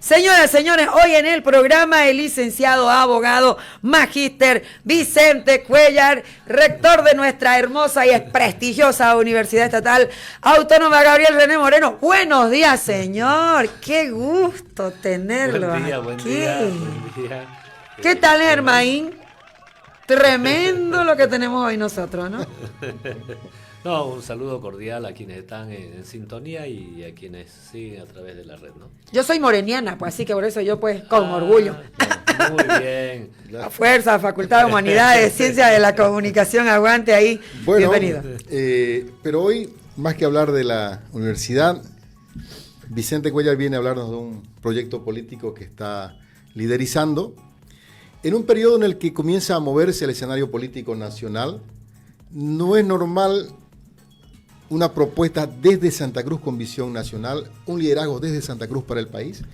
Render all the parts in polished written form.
Señoras, señores, hoy en el programa el licenciado, abogado, magíster Vicente Cuéllar, rector de nuestra hermosa y prestigiosa Universidad Estatal Autónoma Gabriel René Moreno. Buenos días, señor. Qué gusto tenerlo Buen día, aquí. buen día. ¿Qué tal, Germain? Tremendo lo que tenemos hoy nosotros, ¿no? No, un saludo cordial a quienes están en sintonía y a quienes siguen a través de la red, ¿no? Yo soy moreniana, pues así que por eso yo pues con orgullo. Muy bien. La fuerza, Facultad de Humanidades, Ciencia de la Comunicación, aguante ahí. Bueno, bienvenido. Pero hoy, más que hablar de la universidad, Vicente Cuéllar viene a hablarnos de un proyecto político que está liderizando en un periodo en el que comienza a moverse el escenario político nacional. No es normal una propuesta desde Santa Cruz con visión nacional, un liderazgo desde Santa Cruz para el país.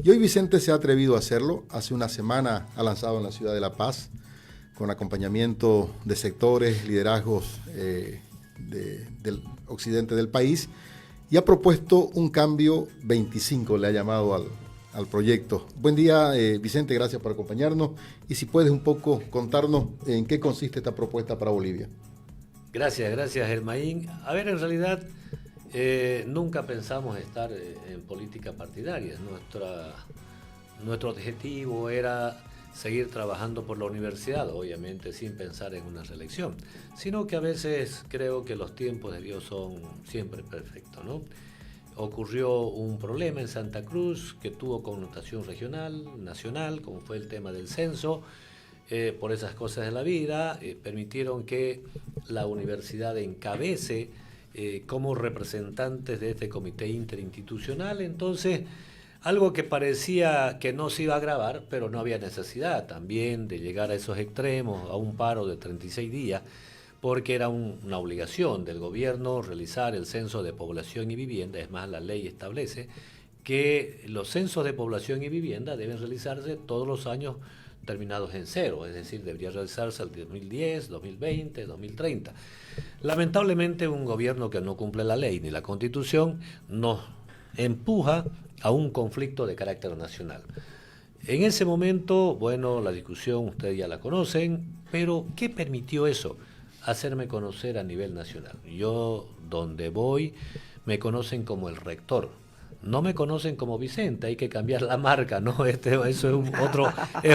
Y hoy Vicente se ha atrevido a hacerlo. Hace una semana ha lanzado en la ciudad de La Paz, con acompañamiento de sectores, liderazgos del occidente del país, y ha propuesto un cambio 25, le ha llamado al proyecto. Buen día, Vicente, gracias por acompañarnos. Y si puedes un poco contarnos en qué consiste esta propuesta para Bolivia. Gracias, Germain. A ver, en realidad nunca pensamos estar en política partidaria. Nuestro objetivo era seguir trabajando por la universidad, obviamente sin pensar en una reelección, sino que a veces creo que los tiempos de Dios son siempre perfectos, ¿no? Ocurrió un problema en Santa Cruz que tuvo connotación regional, nacional, como fue el tema del censo. Por esas cosas de la vida, permitieron que la universidad encabece como representantes de este comité interinstitucional. Entonces, algo que parecía que no se iba a agravar, pero no había necesidad también de llegar a esos extremos, a un paro de 36 días, porque era una obligación del gobierno realizar el censo de población y vivienda. Es más, la ley establece que los censos de población y vivienda deben realizarse todos los años terminados en cero, es decir, debería realizarse el 2010, 2020, 2030. Lamentablemente, un gobierno que no cumple la ley ni la Constitución nos empuja a un conflicto de carácter nacional. En ese momento, bueno, la discusión ustedes ya la conocen, pero ¿qué permitió eso? Hacerme conocer a nivel nacional. Yo, donde voy, me conocen como el rector. No me conocen como Vicente, hay que cambiar la marca, ¿no? Eso es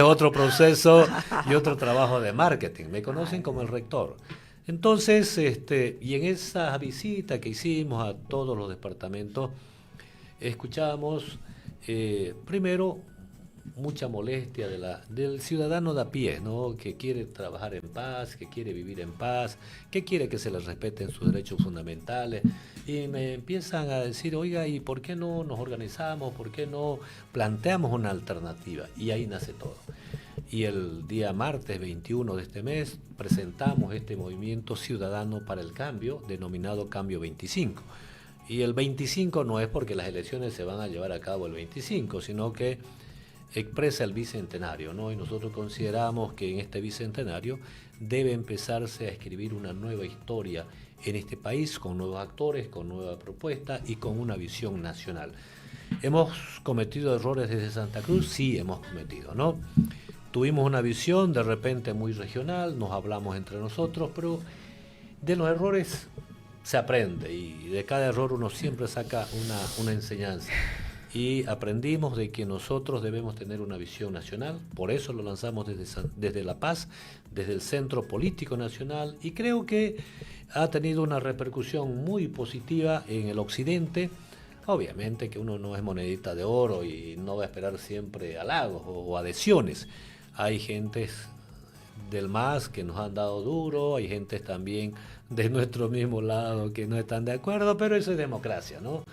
otro proceso y otro trabajo de marketing. Me conocen como el rector. Entonces, y en esa visita que hicimos a todos los departamentos, escuchábamos primero mucha molestia del ciudadano de a pie, ¿no? Que quiere trabajar en paz, que quiere vivir en paz, que quiere que se les respeten sus derechos fundamentales. Y me empiezan a decir, oiga, ¿y por qué no nos organizamos? ¿Por qué no planteamos una alternativa? Y ahí nace todo. Y el día martes 21 de este mes presentamos este movimiento ciudadano para el cambio, denominado Cambio 25. Y el 25 no es porque las elecciones se van a llevar a cabo el 25, sino que expresa el bicentenario, ¿no? Y nosotros consideramos que en este bicentenario debe empezarse a escribir una nueva historia en este país, con nuevos actores, con nueva propuesta y con una visión nacional. ¿Hemos cometido errores desde Santa Cruz? Sí, hemos cometido, ¿no? Tuvimos una visión de repente muy regional, nos hablamos entre nosotros, pero de los errores se aprende y de cada error uno siempre saca una enseñanza. Y aprendimos de que nosotros debemos tener una visión nacional, por eso lo lanzamos desde La Paz, desde el Centro Político Nacional, y creo que ha tenido una repercusión muy positiva en el occidente. Obviamente que uno no es monedita de oro y no va a esperar siempre halagos o adhesiones. Hay gentes del MAS que nos han dado duro, hay gentes también de nuestro mismo lado que no están de acuerdo, pero eso es democracia, ¿no?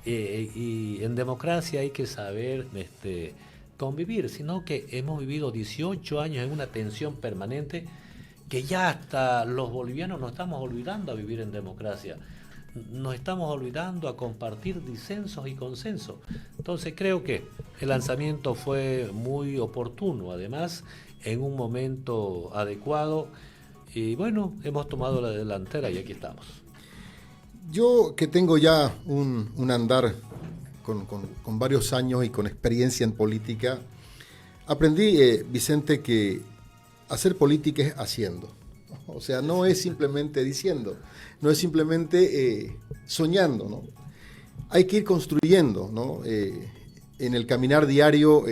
Y en democracia hay que saber convivir, sino que hemos vivido 18 años en una tensión permanente que ya hasta los bolivianos nos estamos olvidando a vivir en democracia, nos estamos olvidando a compartir disensos y consensos. Entonces creo que el lanzamiento fue muy oportuno, además en un momento adecuado, y bueno, hemos tomado la delantera y aquí estamos. Yo que tengo ya un andar con varios años y con experiencia en política, aprendí, Vicente, que hacer política es haciendo. O sea, no es simplemente diciendo, no es simplemente soñando, ¿no? Hay que ir construyendo, ¿no? En el caminar diario,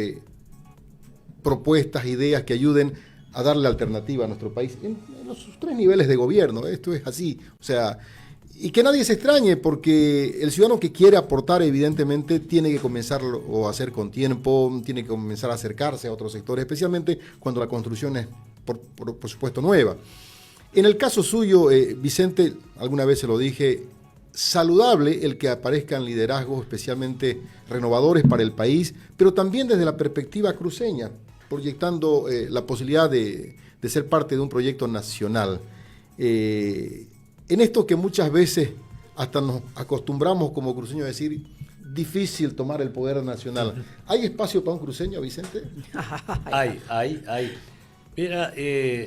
propuestas, ideas que ayuden a darle alternativa a nuestro país en los 3 niveles de gobierno. Esto es así. O sea, y que nadie se extrañe, porque el ciudadano que quiere aportar, evidentemente, tiene que comenzarlo a hacer con tiempo, tiene que comenzar a acercarse a otros sectores, especialmente cuando la construcción es, por supuesto, nueva. En el caso suyo, Vicente, alguna vez se lo dije, saludable el que aparezcan liderazgos especialmente renovadores para el país, pero también desde la perspectiva cruceña, proyectando la posibilidad de ser parte de un proyecto nacional. En esto que muchas veces hasta nos acostumbramos como cruceños a decir, difícil tomar el poder nacional. ¿Hay espacio para un cruceño, Vicente? Hay. Mira,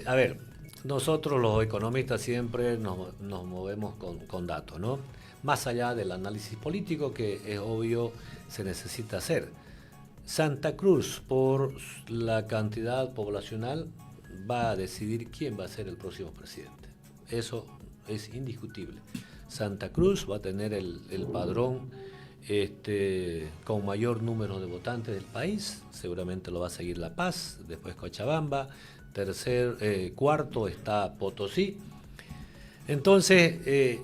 a ver, nosotros los economistas siempre nos movemos con datos, ¿no? Más allá del análisis político que es obvio se necesita hacer. Santa Cruz, por la cantidad poblacional, va a decidir quién va a ser el próximo presidente. Eso es indiscutible. Santa Cruz va a tener el padrón con mayor número de votantes del país. Seguramente lo va a seguir La Paz, después Cochabamba, cuarto está Potosí. Entonces,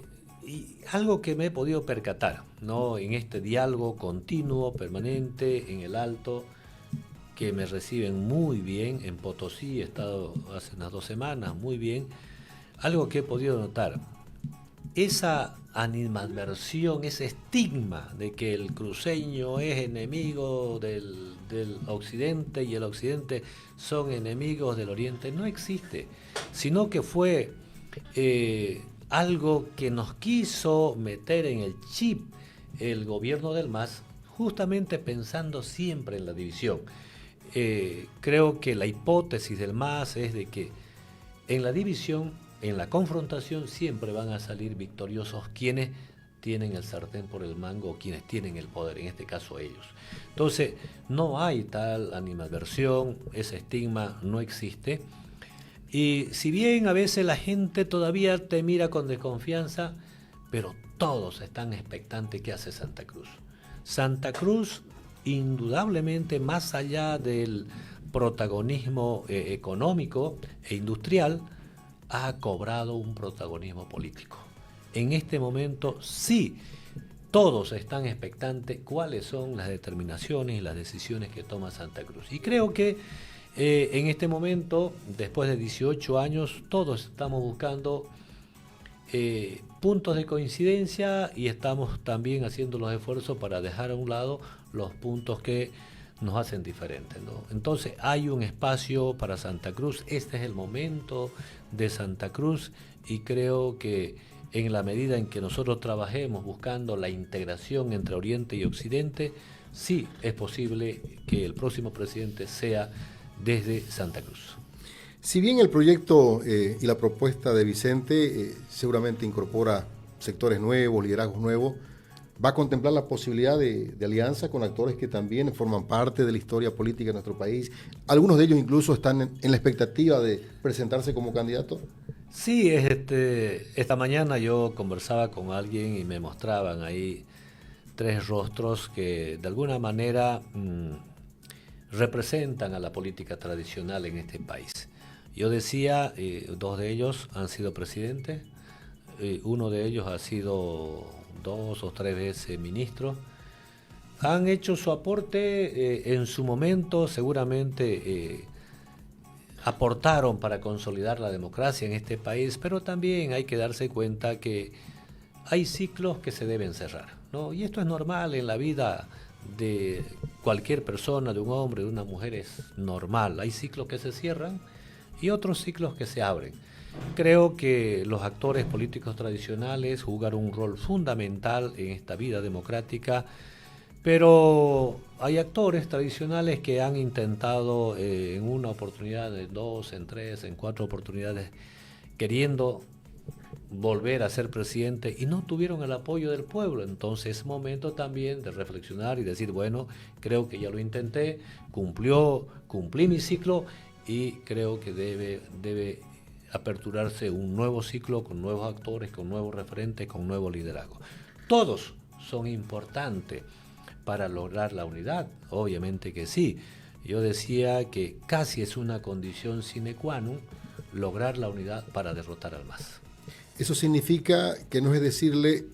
y algo que me he podido percatar, ¿no? En este diálogo continuo, permanente, en el Alto, que me reciben muy bien. En Potosí he estado hace unas 2 semanas, muy bien. Algo que he podido notar, esa animadversión, ese estigma de que el cruceño es enemigo del occidente y el occidente son enemigos del oriente, no existe, sino que fue algo que nos quiso meter en el chip el gobierno del MAS, justamente pensando siempre en la división. Creo que la hipótesis del MAS es de que en la división, en la confrontación, siempre van a salir victoriosos quienes tienen el sartén por el mango, o quienes tienen el poder, en este caso ellos. Entonces, no hay tal animadversión, ese estigma no existe. Y si bien a veces la gente todavía te mira con desconfianza, pero todos están expectantes qué hace Santa Cruz. Santa Cruz, indudablemente, más allá del protagonismo económico e industrial, ha cobrado un protagonismo político. En este momento sí, todos están expectantes cuáles son las determinaciones y las decisiones que toma Santa Cruz. Y creo que en este momento, después de 18 años, todos estamos buscando puntos de coincidencia y estamos también haciendo los esfuerzos para dejar a un lado los puntos que nos hacen diferentes, ¿no? Entonces hay un espacio para Santa Cruz, este es el momento de Santa Cruz, y creo que en la medida en que nosotros trabajemos buscando la integración entre Oriente y Occidente, sí es posible que el próximo presidente sea desde Santa Cruz. Si bien el proyecto y la propuesta de Vicente seguramente incorpora sectores nuevos, liderazgos nuevos, va a contemplar la posibilidad de alianza con actores que también forman parte de la historia política de nuestro país. Algunos de ellos incluso están en la expectativa de presentarse como candidato. Sí, esta mañana yo conversaba con alguien y me mostraban ahí 3 rostros que de alguna manera representan a la política tradicional en este país. Yo decía, 2 de ellos han sido presidentes, uno de ellos ha sido 2 o 3 veces ministro, han hecho su aporte en su momento, seguramente aportaron para consolidar la democracia en este país, pero también hay que darse cuenta que hay ciclos que se deben cerrar, ¿no? Y esto es normal en la vida de cualquier persona, de un hombre, de una mujer, es normal. Hay ciclos que se cierran y otros ciclos que se abren. Creo que los actores políticos tradicionales jugaron un rol fundamental en esta vida democrática, pero hay actores tradicionales que han intentado en una oportunidad, en 2, en 3, en 4 oportunidades, queriendo volver a ser presidente y no tuvieron el apoyo del pueblo. Entonces es momento también de reflexionar y decir, bueno, creo que ya lo intenté, cumplí mi ciclo y creo que debe aperturarse un nuevo ciclo con nuevos actores, con nuevos referentes, con nuevo liderazgo. Todos son importantes para lograr la unidad, obviamente que sí. Yo decía que casi es una condición sine qua non lograr la unidad para derrotar al MAS. Eso significa que no es decirle,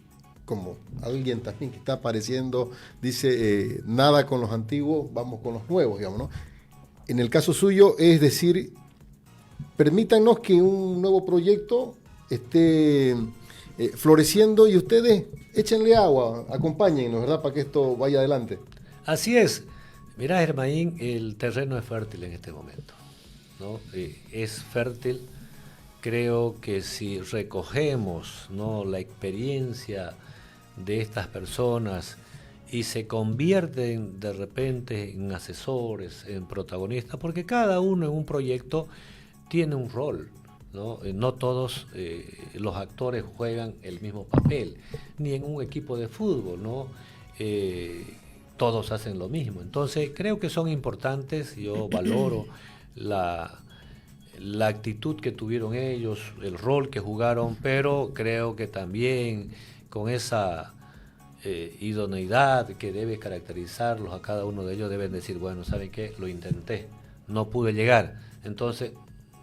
como alguien también que está apareciendo, dice, nada con los antiguos, vamos con los nuevos, digamos, ¿no? En el caso suyo es decir, permítanos que un nuevo proyecto esté floreciendo y ustedes échenle agua, acompáñennos, ¿verdad?, para que esto vaya adelante. Así es. Mirá, Germain, el terreno es fértil en este momento, ¿no? Es fértil. Creo que si recogemos, ¿no?, la experiencia de estas personas y se convierten de repente en asesores, en protagonistas, porque cada uno en un proyecto tiene un rol, ¿no? No todos los actores juegan el mismo papel, ni en un equipo de fútbol, ¿no? Todos hacen lo mismo. Entonces creo que son importantes. Yo valoro la actitud que tuvieron ellos, el rol que jugaron, pero creo que también con esa idoneidad que debe caracterizarlos a cada uno de ellos, deben decir, bueno, ¿saben qué? Lo intenté, no pude llegar, entonces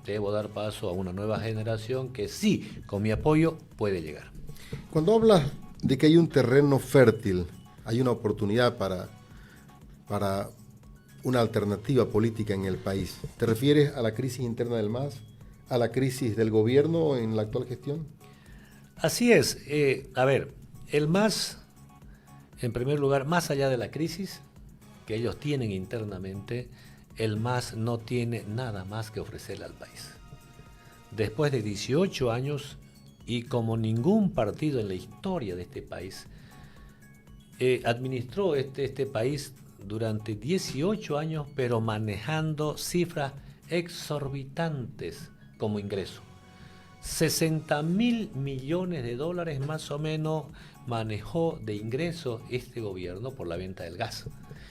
debo dar paso a una nueva generación que sí, con mi apoyo, puede llegar. Cuando hablas de que hay un terreno fértil, hay una oportunidad para una alternativa política en el país, ¿te refieres a la crisis interna del MAS, a la crisis del gobierno en la actual gestión? Así es. A ver, el MAS, en primer lugar, más allá de la crisis que ellos tienen internamente, el MAS no tiene nada más que ofrecerle al país. Después de 18 años, y como ningún partido en la historia de este país, administró este país durante 18 años, pero manejando cifras exorbitantes como ingreso. 60.000 millones de dólares más o menos manejó de ingresos este gobierno por la venta del gas.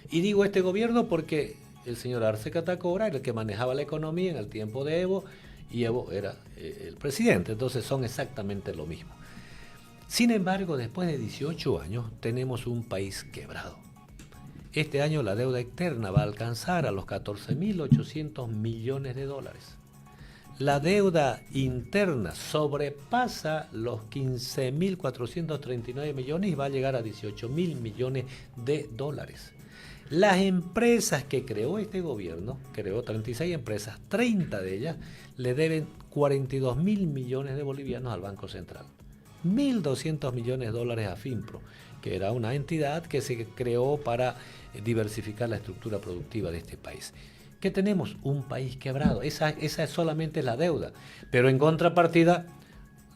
Y digo este gobierno porque el señor Arce Catacora era el que manejaba la economía en el tiempo de Evo, y Evo era el presidente, entonces son exactamente lo mismo. Sin embargo, después de 18 años tenemos un país quebrado. Este año la deuda externa va a alcanzar a los 14.800 millones de dólares. La deuda interna sobrepasa los 15.439 millones y va a llegar a 18.000 millones de dólares. Las empresas que creó este gobierno, creó 36 empresas, 30 de ellas le deben 42.000 millones de bolivianos al Banco Central. 1.200 millones de dólares a FINPRO, que era una entidad que se creó para diversificar la estructura productiva de este país. ¿Qué tenemos? Un país quebrado. Esa es solamente la deuda. Pero en contrapartida,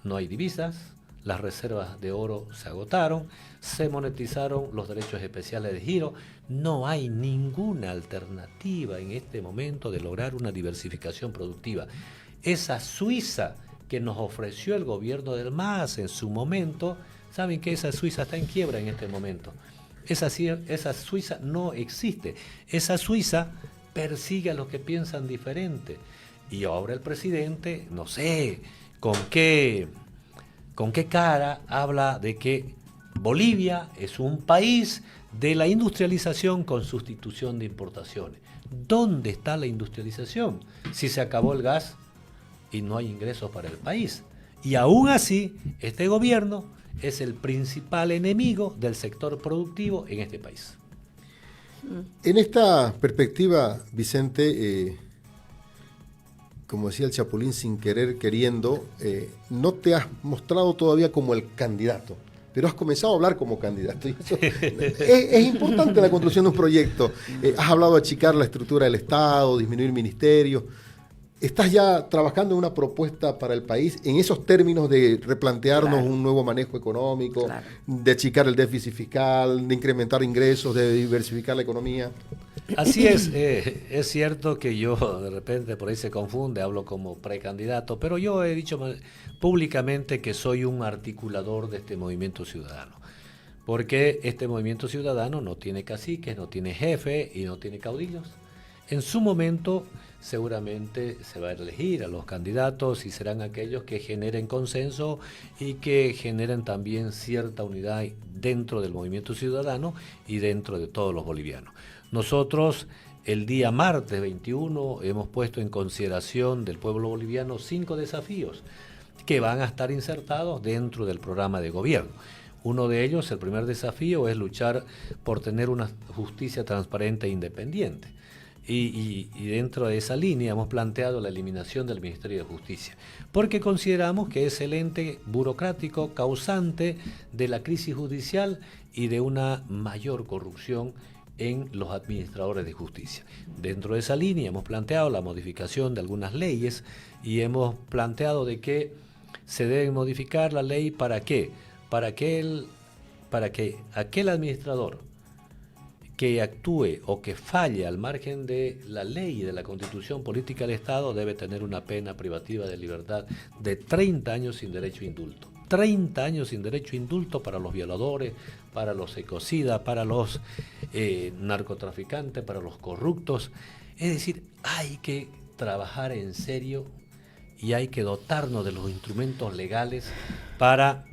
no hay divisas, las reservas de oro se agotaron, se monetizaron los derechos especiales de giro. No hay ninguna alternativa en este momento de lograr una diversificación productiva. Esa Suiza que nos ofreció el gobierno del MAS en su momento, saben que esa Suiza está en quiebra en este momento. Esa Suiza no existe. Esa Suiza persigue a los que piensan diferente. Y ahora el presidente, no sé con qué cara habla de que Bolivia es un país de la industrialización con sustitución de importaciones. ¿Dónde está la industrialización? Si se acabó el gas y no hay ingresos para el país. Y aún así, este gobierno es el principal enemigo del sector productivo en este país. En esta perspectiva, Vicente, como decía el Chapulín, sin querer, queriendo, no te has mostrado todavía como el candidato, pero has comenzado a hablar como candidato. Y eso es importante la construcción de un proyecto. Has hablado de achicar la estructura del Estado, disminuir ministerios. ¿Estás ya trabajando en una propuesta para el país en esos términos de replantearnos un nuevo manejo económico, de achicar el déficit fiscal, de incrementar ingresos, de diversificar la economía? Así es cierto que yo de repente por ahí se confunde, hablo como precandidato, pero yo he dicho públicamente que soy un articulador de este movimiento ciudadano, porque este movimiento ciudadano no tiene caciques, no tiene jefe y no tiene caudillos. En su momento seguramente se va a elegir a los candidatos y serán aquellos que generen consenso y que generen también cierta unidad dentro del movimiento ciudadano y dentro de todos los bolivianos. Nosotros el día martes 21 hemos puesto en consideración del pueblo boliviano 5 desafíos que van a estar insertados dentro del programa de gobierno. Uno de ellos, el primer desafío, es luchar por tener una justicia transparente e independiente. Y dentro de esa línea hemos planteado la eliminación del Ministerio de Justicia, porque consideramos que es el ente burocrático causante de la crisis judicial y de una mayor corrupción en los administradores de justicia. Dentro de esa línea hemos planteado la modificación de algunas leyes y hemos planteado de que se debe modificar la ley ¿para qué? Para que aquel administrador que actúe o que falle al margen de la ley y de la Constitución Política del Estado debe tener una pena privativa de libertad de 30 años sin derecho a indulto. 30 años sin derecho a indulto para los violadores, para los ecocidas, para los narcotraficantes, para los corruptos. Es decir, hay que trabajar en serio y hay que dotarnos de los instrumentos legales para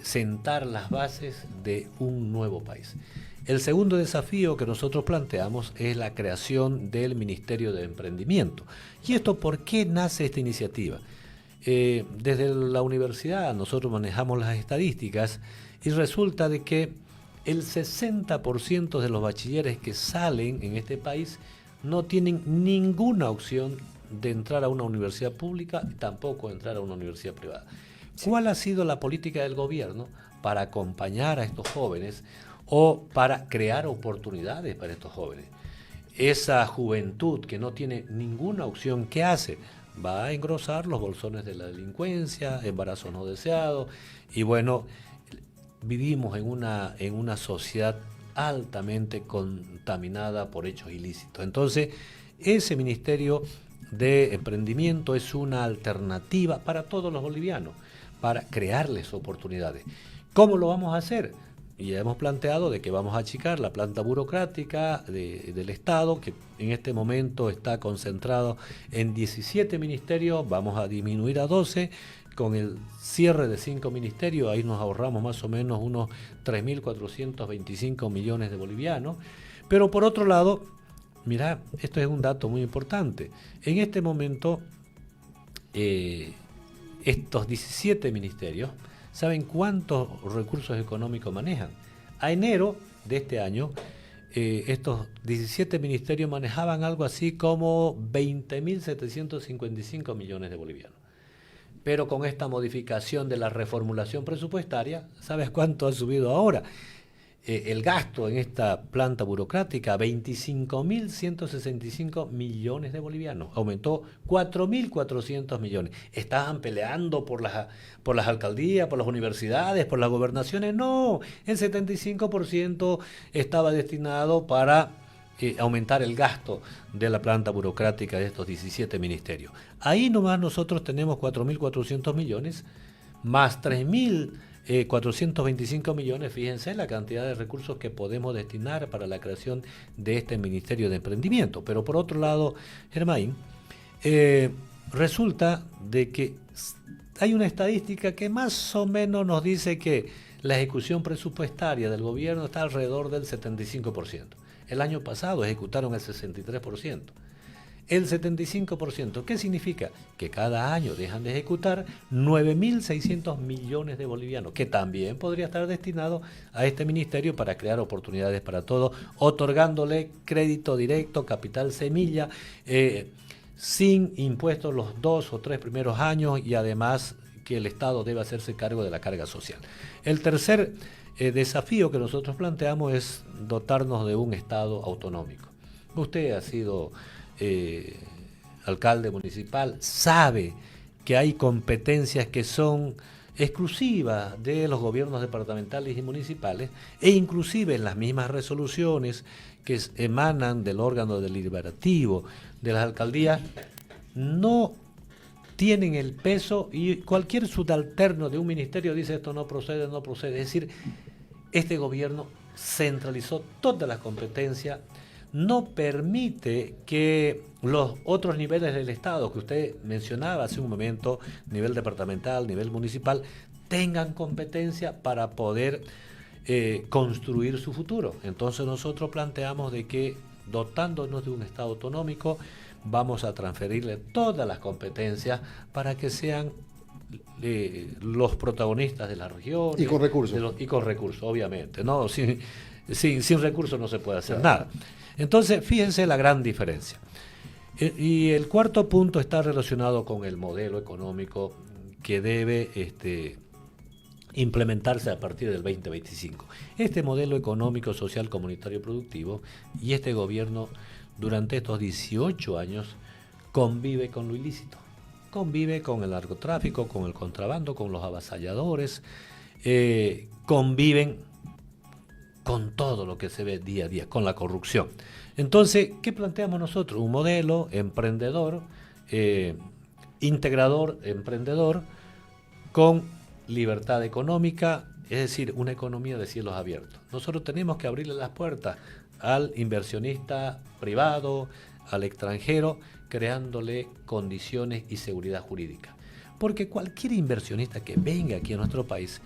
sentar las bases de un nuevo país. El segundo desafío que nosotros planteamos es la creación del Ministerio de Emprendimiento. ¿Y esto por qué nace esta iniciativa? Desde la universidad nosotros manejamos las estadísticas y resulta de que el 60% de los bachilleres que salen en este país no tienen ninguna opción de entrar a una universidad pública y tampoco entrar a una universidad privada. ¿Cuál ha sido la política del gobierno para acompañar a estos jóvenes o para crear oportunidades para estos jóvenes? Esa juventud que no tiene ninguna opción, ¿qué hace? Va a engrosar los bolsones de la delincuencia, embarazos no deseados, y bueno, vivimos en una sociedad altamente contaminada por hechos ilícitos. Entonces, ese Ministerio de Emprendimiento es una alternativa para todos los bolivianos, para crearles oportunidades. ¿Cómo lo vamos a hacer? Y ya hemos planteado de que vamos a achicar la planta burocrática del Estado, que en este momento está concentrado en 17 ministerios, vamos a disminuir a 12, con el cierre de 5 ministerios, ahí nos ahorramos más o menos unos 3.425 millones de bolivianos. Pero por otro lado, mirá, esto es un dato muy importante. En este momento, estos 17 ministerios, ¿saben cuántos recursos económicos manejan? A enero de este año, estos 17 ministerios manejaban algo así como 20.755 millones de bolivianos. Pero con esta modificación de la reformulación presupuestaria, ¿sabes cuánto ha subido ahora? El gasto en esta planta burocrática, 25.165 millones de bolivianos. Aumentó 4.400 millones. ¿Estaban peleando por las alcaldías, por las universidades, por las gobernaciones? No, el 75% estaba destinado para aumentar el gasto de la planta burocrática de estos 17 ministerios. Ahí nomás nosotros tenemos 4.400 millones, más 3.425 millones, fíjense la cantidad de recursos que podemos destinar para la creación de este Ministerio de Emprendimiento. Pero por otro lado, Germain, resulta de que hay una estadística que más o menos nos dice que la ejecución presupuestaria del gobierno está alrededor del 75%. El año pasado ejecutaron el 63%. El 75%, ¿qué significa? Que cada año dejan de ejecutar 9.600 millones de bolivianos, que también podría estar destinado a este ministerio para crear oportunidades para todos, otorgándole crédito directo, capital semilla, sin impuestos los 2 o 3 primeros años y además que el Estado debe hacerse cargo de la carga social. El tercer desafío que nosotros planteamos es dotarnos de un Estado autonómico. Usted ha sido alcalde municipal, sabe que hay competencias que son exclusiva de los gobiernos departamentales y municipales, e inclusive en las mismas resoluciones que emanan del órgano deliberativo de las alcaldías, no tienen el peso, y cualquier subalterno de un ministerio dice esto no procede, no procede. Es decir, este gobierno centralizó todas las competencias, no permite que los otros niveles del Estado, que usted mencionaba hace un momento, nivel departamental, nivel municipal, tengan competencia para poder construir su futuro. Entonces nosotros planteamos de que, dotándonos de un Estado autonómico, vamos a transferirle todas las competencias para que sean los protagonistas de la región. Y con recursos. Y con recursos, obviamente, ¿no? Sin recursos no se puede hacer nada. Entonces, fíjense la gran diferencia. Y el cuarto punto está relacionado con el modelo económico que debe implementarse a partir del 2025. Este modelo económico, social, comunitario, productivo, y este gobierno durante estos 18 años convive con lo ilícito, convive con el narcotráfico, con el contrabando, con los avasalladores, conviven con todo lo que se ve día a día, con la corrupción. Entonces, ¿qué planteamos nosotros? Un modelo emprendedor, integrador, emprendedor, con libertad económica, es decir, una economía de cielos abiertos. Nosotros tenemos que abrirle las puertas al inversionista privado, al extranjero, creándole condiciones y seguridad jurídica. Porque cualquier inversionista que venga aquí a nuestro país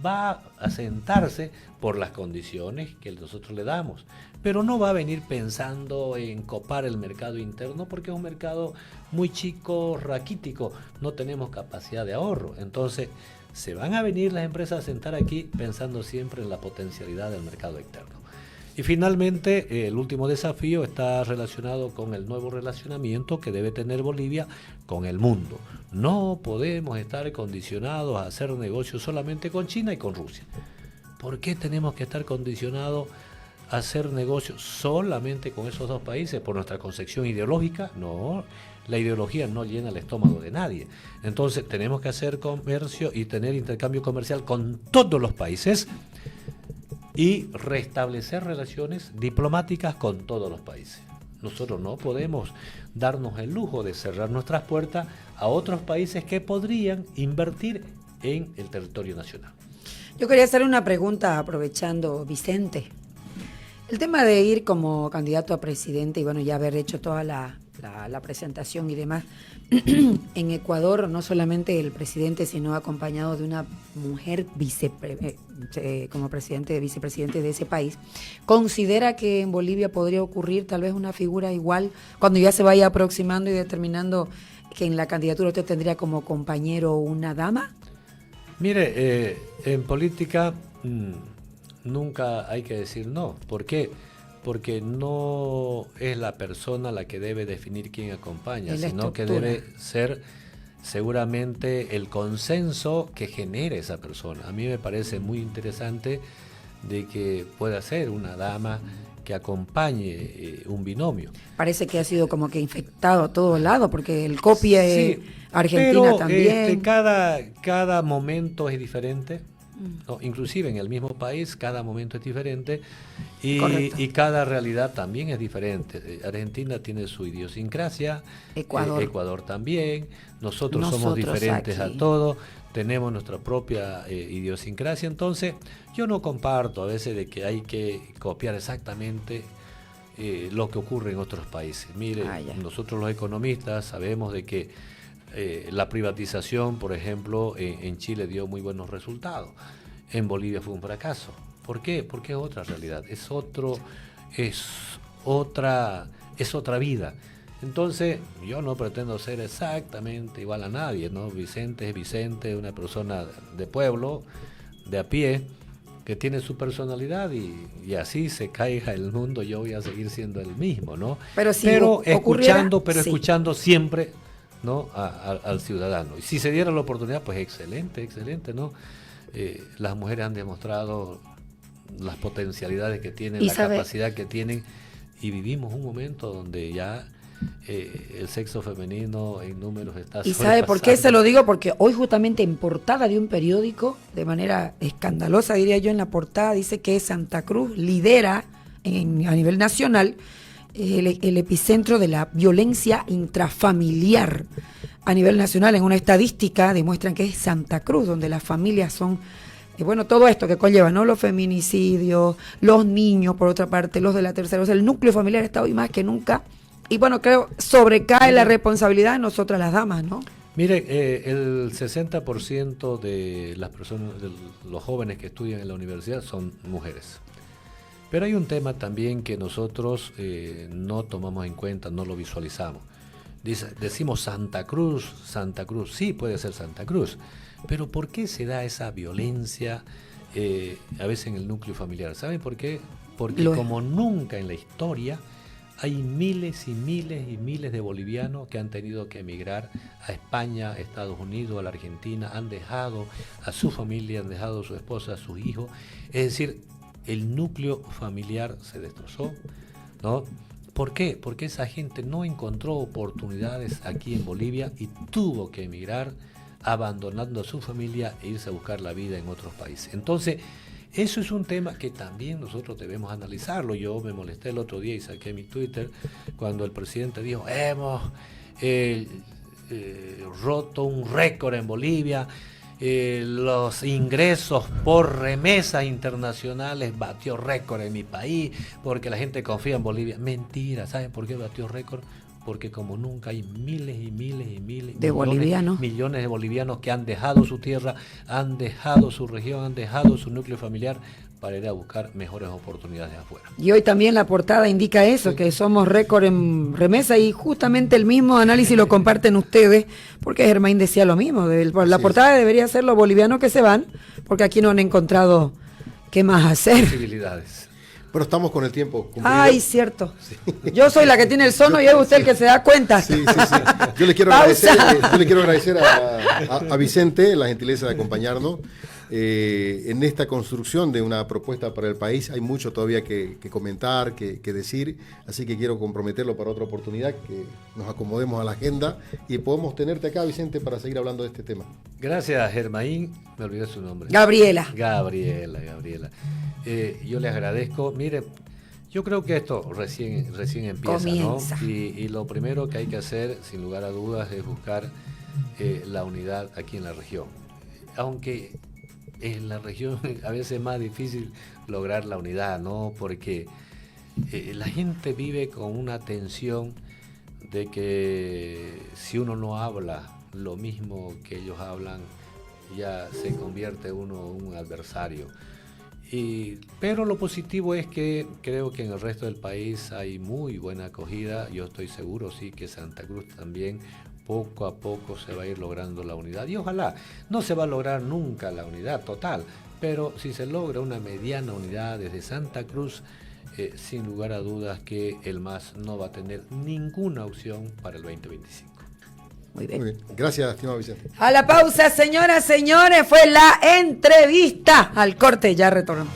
va a sentarse por las condiciones que nosotros le damos, pero no va a venir pensando en copar el mercado interno, porque es un mercado muy chico, raquítico, no tenemos capacidad de ahorro. Entonces se van a venir las empresas a sentar aquí pensando siempre en la potencialidad del mercado externo. Y finalmente, el último desafío está relacionado con el nuevo relacionamiento que debe tener Bolivia con el mundo. No podemos estar condicionados a hacer negocios solamente con China y con Rusia. ¿Por qué tenemos que estar condicionados a hacer negocios solamente con esos dos países? ¿Por nuestra concepción ideológica? No, la ideología no llena el estómago de nadie. Entonces tenemos que hacer comercio y tener intercambio comercial con todos los países, y restablecer relaciones diplomáticas con todos los países. Nosotros no podemos darnos el lujo de cerrar nuestras puertas a otros países que podrían invertir en el territorio nacional. Yo quería hacer una pregunta aprovechando, Vicente. El tema de ir como candidato a presidente y bueno, ya haber hecho toda la presentación y demás, en Ecuador no solamente el presidente, sino acompañado de una mujer como vicepresidente de ese país, ¿considera que en Bolivia podría ocurrir tal vez una figura igual cuando ya se vaya aproximando y determinando que en la candidatura usted tendría como compañero una dama? Mire, en política nunca hay que decir no. ¿Por qué? Porque no es la persona la que debe definir quién acompaña, sino que debe ser seguramente el consenso que genere esa persona. A mí me parece muy interesante de que pueda ser una dama que acompañe un binomio. Parece que ha sido como que infectado a todo lado, porque el copia sí, Argentina pero, también. Cada momento es diferente. No, inclusive en el mismo país cada momento es diferente y cada realidad también es diferente. Argentina tiene su idiosincrasia, Ecuador también, nosotros somos diferentes aquí a todos, tenemos nuestra propia idiosincrasia. Entonces yo no comparto a veces de que hay que copiar exactamente lo que ocurre en otros países. Mire, nosotros los economistas sabemos de que la privatización, por ejemplo, en Chile dio muy buenos resultados. En Bolivia fue un fracaso. ¿Por qué? Porque es otra realidad, es otra vida. Entonces, yo no pretendo ser exactamente igual a nadie, ¿no? Vicente es Vicente, una persona de pueblo, de a pie, que tiene su personalidad y así se caiga el mundo, yo voy a seguir siendo el mismo, ¿no? Pero escuchando siempre, ¿no? al ciudadano. Y si se diera la oportunidad, pues excelente, ¿no? Las mujeres han demostrado las potencialidades que tienen, la capacidad que tienen, y vivimos un momento donde ya el sexo femenino en números está ¿Y sabe por qué se lo digo? Porque hoy justamente en portada de un periódico, de manera escandalosa diría yo, en la portada dice que Santa Cruz lidera a nivel nacional el epicentro de la violencia intrafamiliar a nivel nacional. En una estadística demuestran que es Santa Cruz, donde las familias son, bueno, todo esto que conlleva, ¿no? Los feminicidios, los niños, por otra parte, los de la tercera. O sea, el núcleo familiar está hoy más que nunca. Y bueno, creo sobrecae la responsabilidad de nosotras las damas, ¿no? Mire, el 60% de las personas, de los jóvenes que estudian en la universidad son mujeres. Pero hay un tema también que nosotros no tomamos en cuenta, no lo visualizamos. Decimos Santa Cruz, sí puede ser Santa Cruz, pero ¿por qué se da esa violencia a veces en el núcleo familiar? ¿Saben por qué? Porque como nunca en la historia hay miles y miles y miles de bolivianos que han tenido que emigrar a España, a Estados Unidos, a la Argentina, han dejado a su familia, han dejado a su esposa, a sus hijos. Es decir, el núcleo familiar se destrozó, ¿no? ¿Por qué? Porque esa gente no encontró oportunidades aquí en Bolivia y tuvo que emigrar abandonando a su familia e irse a buscar la vida en otros países. Entonces, eso es un tema que también nosotros debemos analizarlo. Yo me molesté el otro día y saqué mi Twitter cuando el presidente dijo, hemos roto un récord en Bolivia, los ingresos por remesas internacionales batió récord en mi país, porque la gente confía en Bolivia. Mentira, ¿saben por qué batió récord? Porque como nunca hay miles y miles y miles de bolivianos, millones de bolivianos que han dejado su tierra, han dejado su región, han dejado su núcleo familiar para ir a buscar mejores oportunidades afuera. Y hoy también la portada indica eso, que somos récord en remesa, y justamente el mismo análisis lo comparten ustedes, porque Germain decía lo mismo, la portada debería ser los bolivianos que se van, porque aquí no han encontrado qué más hacer. Posibilidades. Pero estamos con el tiempo cumplido. Ay, cierto. Sí. Yo soy la que tiene el sono y es usted el que se da cuenta. Sí. Yo le quiero agradecer a Vicente la gentileza de acompañarnos en esta construcción de una propuesta para el país. Hay mucho todavía que comentar, que decir, así que quiero comprometerlo para otra oportunidad, que nos acomodemos a la agenda y podemos tenerte acá, Vicente, para seguir hablando de este tema. Gracias, Germain. Me olvidé su nombre. Gabriela. Yo les agradezco. Mire, yo creo que esto recién empieza, comienza, ¿no? Y lo primero que hay que hacer, sin lugar a dudas, es buscar la unidad aquí en la región. Aunque en la región a veces es más difícil lograr la unidad, ¿no? Porque la gente vive con una tensión de que si uno no habla lo mismo que ellos hablan, ya se convierte uno en un adversario. Pero lo positivo es que creo que en el resto del país hay muy buena acogida. Yo estoy seguro, sí, que Santa Cruz también poco a poco se va a ir logrando la unidad. Y ojalá, no se va a lograr nunca la unidad total, pero si se logra una mediana unidad desde Santa Cruz, sin lugar a dudas que el MAS no va a tener ninguna opción para el 2025. Muy bien. Gracias, estimado Vicente. A la pausa, señoras, señores, fue la entrevista. Al corte, ya retornamos.